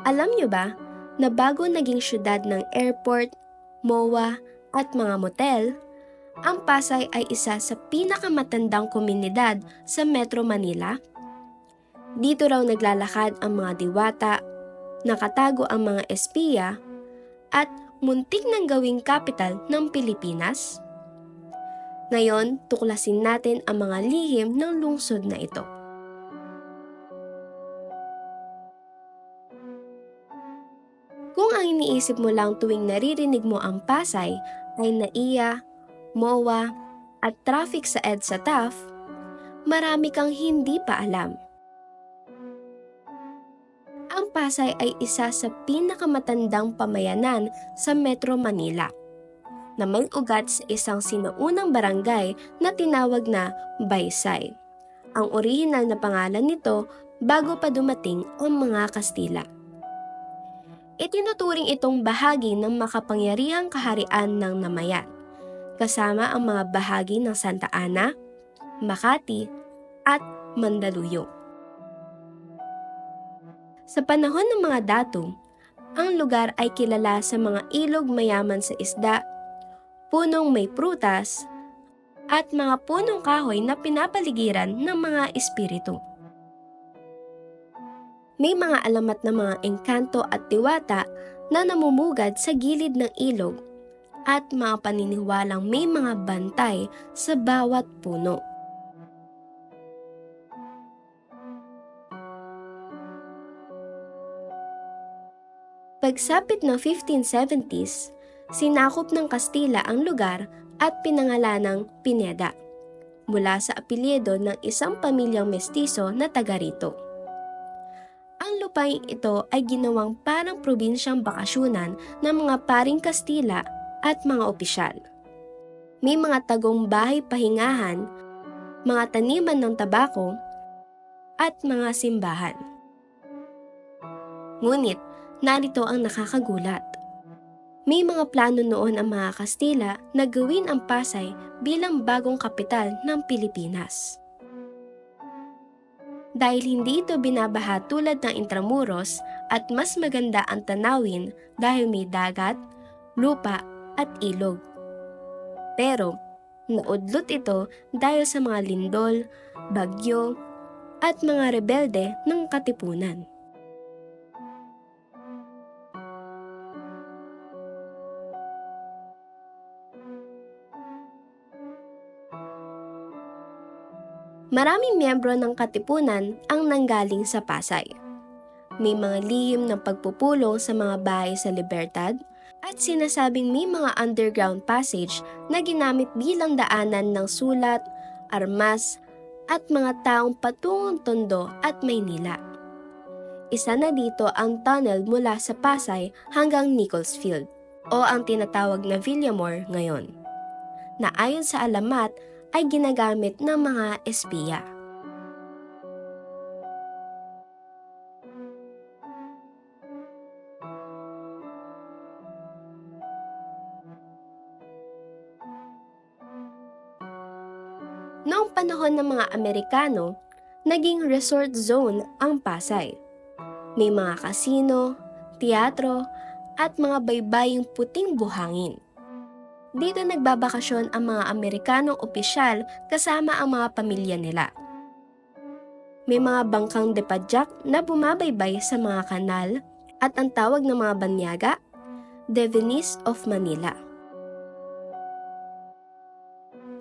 Alam nyo ba na bago naging syudad ng airport, MOA at mga motel, ang Pasay ay isa sa pinakamatandang komunidad sa Metro Manila? Dito raw naglalakad ang mga diwata, nakatago ang mga espiya, at muntik nang gawing kapital ng Pilipinas? Ngayon, tuklasin natin ang mga lihim ng lungsod na ito. Kung ang iniisip mo lang tuwing naririnig mo ang Pasay ay NAIA, MOA, at traffic sa EDSA TAF, marami kang hindi pa alam. Ang Pasay ay isa sa pinakamatandang pamayanan sa Metro Manila, na may ugat sa isang sinaunang barangay na tinawag na Baysay. Ang orihinal na pangalan nito bago pa dumating ang mga Kastila. Itinuturing itong bahagi ng makapangyarihang kaharian ng Namayan, kasama ang mga bahagi ng Santa Ana, Makati, at Mandaluyong. Sa panahon ng mga dato, ang lugar ay kilala sa mga ilog mayaman sa isda, punong may prutas, at mga punong kahoy na pinapaligiran ng mga espiritu. May mga alamat na mga engkanto at diwata na namumugad sa gilid ng ilog at mga paniniwalang may mga bantay sa bawat puno. Pagsapit ng 1570s, sinakop ng Kastila ang lugar at pinangalanang Pineda, mula sa apelyido ng isang pamilyang mestizo na taga rito. Ang lupain ito ay ginawang parang probinsyang bakasyunan ng mga paring Kastila at mga opisyal. May mga tagong bahay pahingahan, mga taniman ng tabako, at mga simbahan. Ngunit, narito ang nakakagulat. May mga plano noon ang mga Kastila na gawin ang Pasay bilang bagong kapital ng Pilipinas. Dahil hindi ito binabaha tulad ng Intramuros at mas maganda ang tanawin dahil may dagat, lupa at ilog. Pero, naudlot ito dahil sa mga lindol, bagyo, at mga rebelde ng Katipunan. Maraming miyembro ng Katipunan ang nanggaling sa Pasay. May mga lihim ng pagpupulong sa mga bahay sa Libertad at sinasabing may mga underground passage na ginamit bilang daanan ng sulat, armas, at mga taong patungong Tondo at Maynila. Isa na dito ang tunnel mula sa Pasay hanggang Nicholasfield o ang tinatawag na Villamor ngayon, na ayon sa alamat ay ginagamit ng mga espiya. Noong panahon ng mga Amerikano, naging resort zone ang Pasay. May mga kasino, teatro, at mga baybaying puting buhangin. Dito nagbabakasyon ang mga Amerikanong opisyal kasama ang mga pamilya nila. May mga bangkang depadyak na bumabaybay sa mga kanal at ang tawag ng mga banyaga, The Venice of Manila.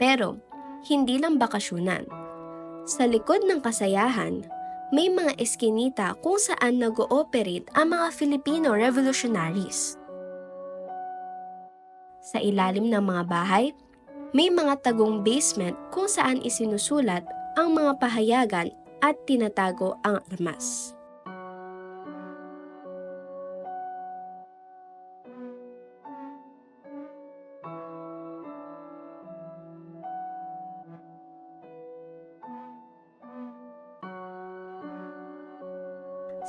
Pero, hindi lang bakasyunan. Sa likod ng kasayahan, may mga eskinita kung saan nag-ooperate ang mga Filipino revolutionaries. Sa ilalim ng mga bahay, may mga tagong basement kung saan isinusulat ang mga pahayagan at tinatago ang armas.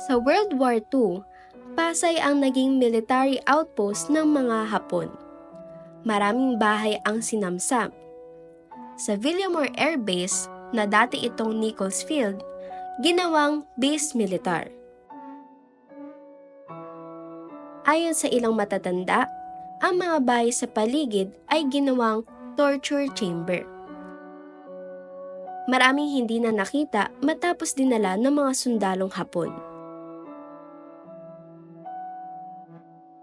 Sa World War II, Pasay ang naging military outpost ng mga Hapon. Maraming bahay ang sinamsam. Sa Villamor Air Base, na dati itong Nicholasfield, ginawang base militar. Ayon sa ilang matatanda, ang mga bahay sa paligid ay ginawang torture chamber. Maraming hindi na nakita matapos dinala ng mga sundalong Hapon.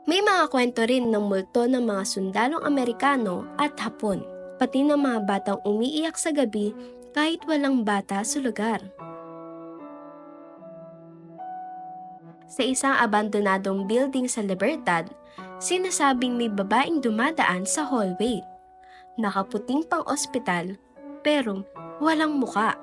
May mga kwento rin ng multo ng mga sundalong Amerikano at Hapon, pati ng mga batang umiiyak sa gabi kahit walang bata sa lugar. Sa isang abandonadong building sa Libertad, sinasabing may babaeng dumadaan sa hallway. Nakaputing pang ospital, pero walang muka.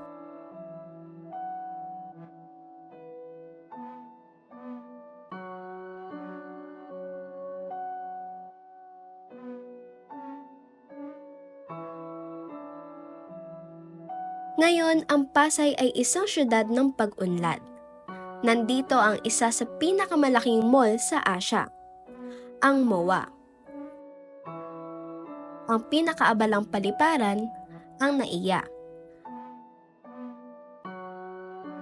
Ngayon, ang Pasay ay isang syudad ng pag-unlad. Nandito ang isa sa pinakamalaking mall sa Asia, ang MOA. Ang pinakaabalang paliparan, ang NAIA.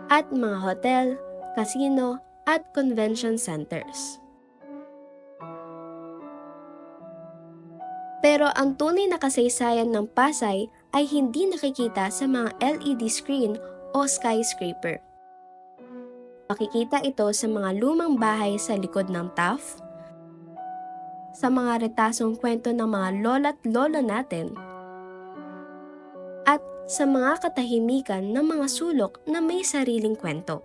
At mga hotel, casino, at convention centers. Pero ang tunay na kasaysayan ng Pasay ay hindi nakikita sa mga LED screen o skyscraper. Makikita ito sa mga lumang bahay sa likod ng TAF, sa mga retasong kwento ng mga lola't lolo natin, at sa mga katahimikan ng mga sulok na may sariling kwento.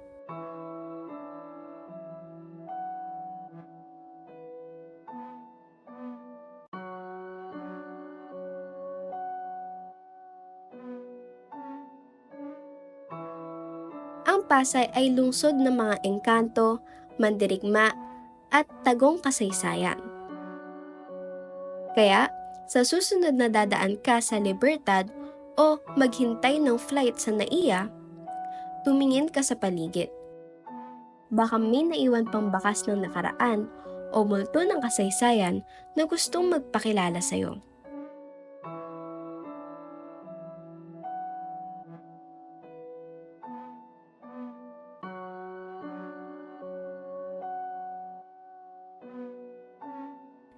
Ang Pasay ay lungsod ng mga engkanto, mandirigma, at tagong kasaysayan. Kaya, sa susunod na dadaan ka sa Libertad o maghintay ng flight sa NAIA, tumingin ka sa paligid. Baka may naiwan pang bakas ng nakaraan o multo ng kasaysayan na gustong magpakilala sa'yo.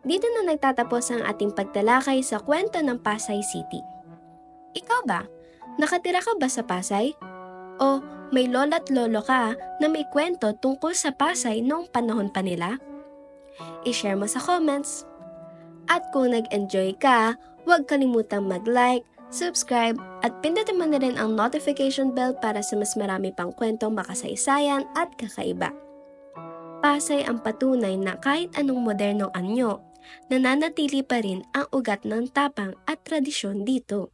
Dito na nagtatapos ang ating pagtalakay sa kwento ng Pasay City. Ikaw ba? Nakatira ka ba sa Pasay? O may lola't lolo ka na may kwento tungkol sa Pasay noong panahon pa nila? I-share mo sa comments. At kung nag-enjoy ka, huwag kalimutang mag-like, subscribe, at pindutin mo na rin ang notification bell para sa mas marami pang kwentong makasaysayan at kakaiba. Pasay ang patunay na kahit anong modernong anyo, nananatili pa rin ang ugat ng tapang at tradisyon dito.